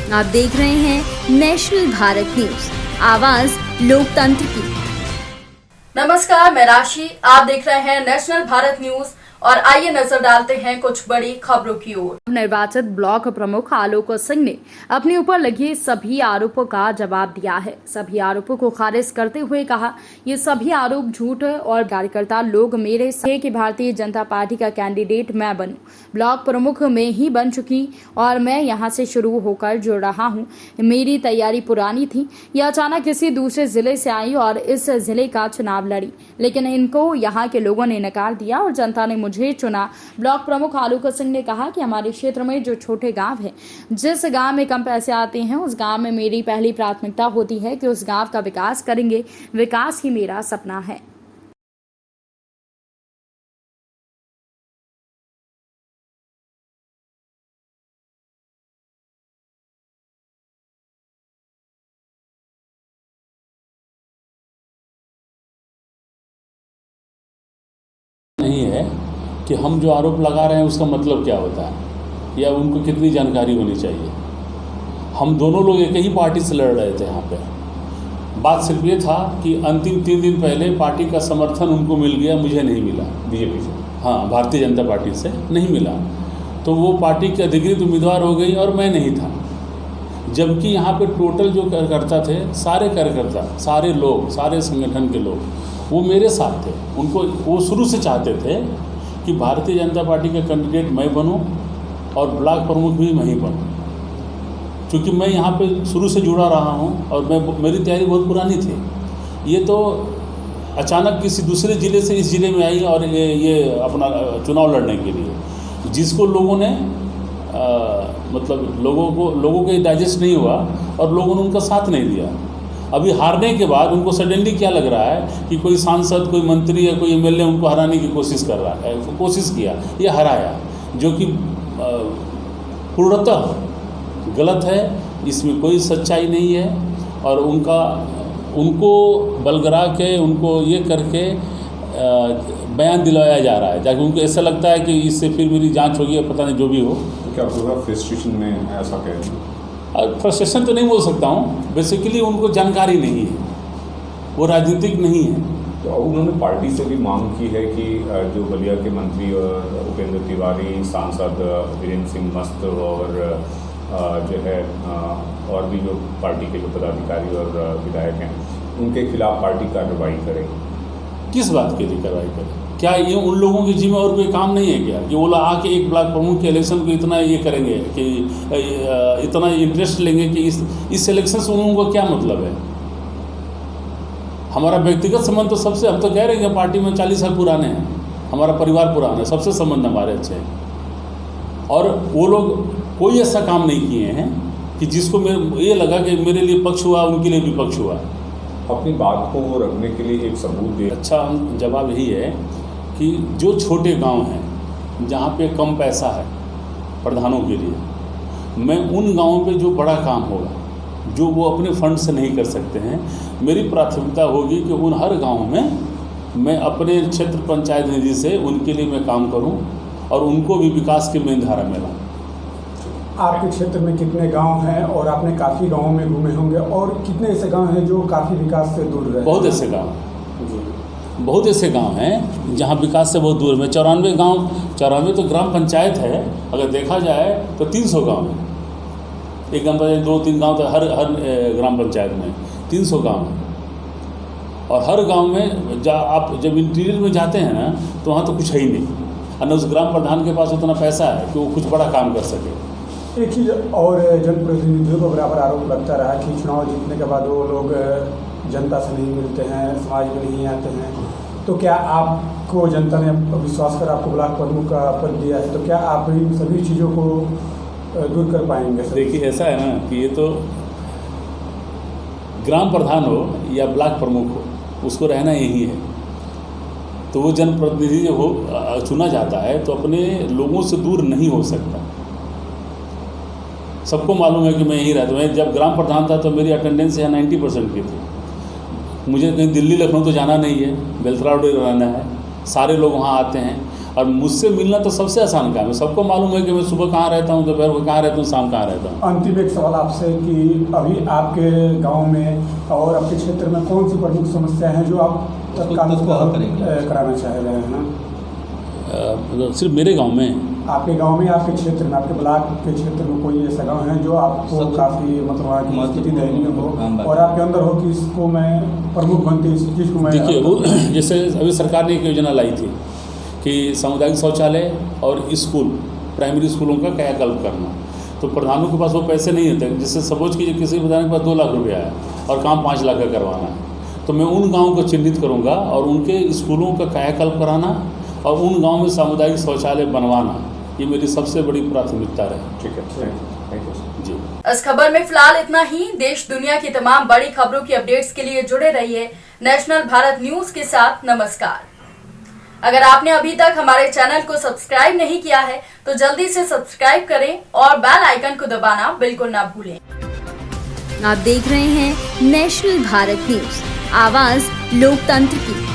आप देख रहे हैं नेशनल भारत न्यूज, आवाज लोकतंत्र की। नमस्कार, मैं राशि। आप देख रहे हैं नेशनल भारत न्यूज और आइए नजर डालते हैं कुछ बड़ी खबरों की ओर। निर्वाचित ब्लॉक प्रमुख आलोक सिंह ने अपने ऊपर लगे सभी आरोपों का जवाब दिया है। सभी आरोपों को खारिज करते हुए कहा, ये सभी आरोप झूठ है और कार्यकर्ता लोग मेरे से कि भारतीय जनता पार्टी का कैंडिडेट मैं बनूं। ब्लॉक प्रमुख में ही बन चुकी और मैं यहां से शुरू होकर जुड़ रहा हूं। मेरी तैयारी पुरानी थी। यह अचानक किसी दूसरे जिले से आई और इस जिले का चुनाव लड़ी, लेकिन इनको यहाँ के लोगों ने नकार दिया और जनता ने मुझे चुना। ब्लॉक प्रमुख आलोक सिंह ने कहा कि हमारे क्षेत्र में जो छोटे गांव हैं, जिस गांव में कम पैसे आते हैं, उस गांव में मेरी पहली प्राथमिकता होती है कि उस गांव का विकास करेंगे। विकास ही मेरा सपना है। नहीं है कि हम जो आरोप लगा रहे हैं उसका मतलब क्या होता है या उनको कितनी जानकारी होनी चाहिए। हम दोनों लोग एक ही पार्टी से लड़ रहे थे। यहाँ पे बात सिर्फ ये था कि अंतिम 3 दिन पहले पार्टी का समर्थन उनको मिल गया, मुझे नहीं मिला। बीजेपी से, हाँ, भारतीय जनता पार्टी से नहीं मिला, तो वो पार्टी के अधिकृत उम्मीदवार हो गई और मैं नहीं था। जबकि यहाँ पे टोटल जो कार्यकर्ता थे, सारे कार्यकर्ता, सारे लोग, सारे संगठन के लोग, वो मेरे साथ थे। उनको वो शुरू से चाहते थे कि भारतीय जनता पार्टी का कैंडिडेट मैं बनूं और ब्लॉक प्रमुख भी मैं ही बनूं, क्योंकि मैं यहाँ पे शुरू से जुड़ा रहा हूँ और मेरी तैयारी बहुत पुरानी थी। ये तो अचानक किसी दूसरे ज़िले से इस ज़िले में आई और ये अपना चुनाव लड़ने के लिए, जिसको लोगों ने मतलब लोगों को डाइजेस्ट नहीं हुआ और लोगों ने उनका साथ नहीं दिया। अभी हारने के बाद उनको सडनली क्या लग रहा है कि कोई सांसद, कोई मंत्री या कोई एमएलए उनको हराने की कोशिश कर रहा है, कोशिश किया, ये हराया, जो कि पूर्णतः गलत है। इसमें कोई सच्चाई नहीं है और उनको बलगरा के, उनको ये करके बयान दिलवाया जा रहा है, ताकि उनको ऐसा लगता है कि इससे फिर मेरी जांच होगी, पता नहीं जो भी हो। तो क्या पूरा फ्रस्ट्रेशन में ऐसा कह रहे हैं? फ्रस्ट्रेशन तो नहीं बोल सकता हूँ, बेसिकली उनको जानकारी नहीं है, वो राजनीतिक नहीं है। तो उन्होंने पार्टी से भी मांग की है कि जो बलिया के मंत्री और उपेंद्र तिवारी, सांसद वीरेंद्र सिंह मस्त और जो है और भी जो पार्टी के जो पदाधिकारी और विधायक हैं, उनके खिलाफ पार्टी कार्रवाई करे। किस बात के लिए कार्रवाई करे? क्या ये उन लोगों की जिम्मे और कोई काम नहीं है क्या कि वो आके एक ब्लॉक प्रमुख के इलेक्शन को इतना ये करेंगे कि इतना इंटरेस्ट लेंगे कि इस इलेक्शन से उनको क्या मतलब है? हमारा व्यक्तिगत संबंध तो सबसे, हम तो कह रहे हैं कि पार्टी में 40 साल पुराने हैं, हमारा परिवार पुराना है, सबसे संबंध हमारे अच्छे हैं। और वो लोग कोई ऐसा काम नहीं किए हैं कि जिसको ये लगा कि मेरे लिए पक्ष हुआ, उनके लिए विपक्ष हुआ। अपनी बात को रखने के लिए एक सबूत दे। अच्छा जवाब यही है कि जो छोटे गांव हैं जहाँ पे कम पैसा है प्रधानों के लिए, मैं उन गांवों पे जो बड़ा काम होगा, जो वो अपने फंड से नहीं कर सकते हैं, मेरी प्राथमिकता होगी कि उन हर गांव में मैं अपने क्षेत्र पंचायत निधि से उनके लिए मैं काम करूं और उनको भी विकास की मेन धारा में लाऊं। आपके क्षेत्र में कितने गांव हैं और आपने काफ़ी गांवों में घूमे होंगे, और कितने ऐसे गांव हैं जो काफ़ी विकास से दूर रहे? बहुत ऐसे गांव हैं जहां विकास से बहुत दूर में। 94 तो ग्राम पंचायत है। अगर देखा जाए तो 300 गांव है। एक ग्राम पंचायत 2-3 गांव तो हर ग्राम पंचायत में 300 गांव है। और हर गांव में आप जब इंटीरियर में जाते हैं ना, तो वहाँ तो कुछ है ही नहीं, और न उस ग्राम प्रधान के पास उतना पैसा है कि वो कुछ बड़ा काम कर सके। एक चीज़ और, जनप्रतिनिधियों को बराबर आरोप लगता रहा कि चुनाव जीतने के बाद वो लोग जनता से नहीं मिलते हैं, समाज में नहीं आते हैं। तो क्या आपको जनता ने विश्वास कर आपको ब्लॉक प्रमुख का पद दिया है, तो क्या आप इन सभी चीज़ों को दूर कर पाएंगे? देखिए, ऐसा है ना कि ये तो ग्राम प्रधान हो या ब्लॉक प्रमुख हो, उसको रहना यही है। तो वो जनप्रतिनिधि जो हो चुना जाता है तो अपने लोगों से दूर नहीं हो सकता। सबको मालूम है कि मैं यहीं रहता हूँ। मैं जब ग्राम प्रधान था तो मेरी अटेंडेंस यहाँ 90% की थी। मुझे कहीं दिल्ली लखनऊ तो जाना नहीं है, बेलतरा रोड रहना है, सारे लोग वहाँ आते हैं। और मुझसे मिलना तो सबसे आसान काम है। सबको मालूम है कि मैं सुबह कहाँ रहता हूँ, दोपहर को कहाँ रहता हूँ, शाम कहाँ रहता हूँ। अंतिम एक सवाल आपसे कि अभी आपके गांव में और आपके क्षेत्र में कौन सी प्रमुख समस्याएं हैं जो आप तत्काल कराना चाह रहे हैं? सिर्फ मेरे गांव में? आपके गांव में, आपके क्षेत्र में, आपके ब्लॉक के क्षेत्र में कोई ऐसा गांव है जो आपको काफ़ी मतलब वहाँ की स्थिति दयनीय हो और आपके अंदर हो कि इसको मैं प्रमुख बनती इस चीज़ को मैं? देखिए, वो जैसे अभी सरकार ने एक योजना लाई थी कि सामुदायिक शौचालय और स्कूल, प्राइमरी स्कूलों का कायाकल्प करना। तो प्रधानों के पास वो पैसे नहीं होते, जिससे सपोज कीजिए किसी प्रधान के पास 2 लाख रुपया है और काम 5 लाख का करवाना है, तो मैं उन गाँवों को चिन्हित करूँगा और उनके स्कूलों का कायाकल्प कराना और उन गाँव में सामुदायिक शौचालय बनवाना, ये मेरी सबसे बड़ी प्राथमिकता रहे। ठीक है, थैंक यू जी। इस खबर में फिलहाल इतना ही। देश दुनिया की तमाम बड़ी खबरों की अपडेट्स के लिए जुड़े रहिए नेशनल भारत न्यूज के साथ। नमस्कार। अगर आपने अभी तक हमारे चैनल को सब्सक्राइब नहीं किया है तो जल्दी से सब्सक्राइब करें और बेल आइकन को दबाना बिल्कुल ना भूलें। आप देख रहे हैं नेशनल भारत न्यूज, आवाज लोकतंत्र की।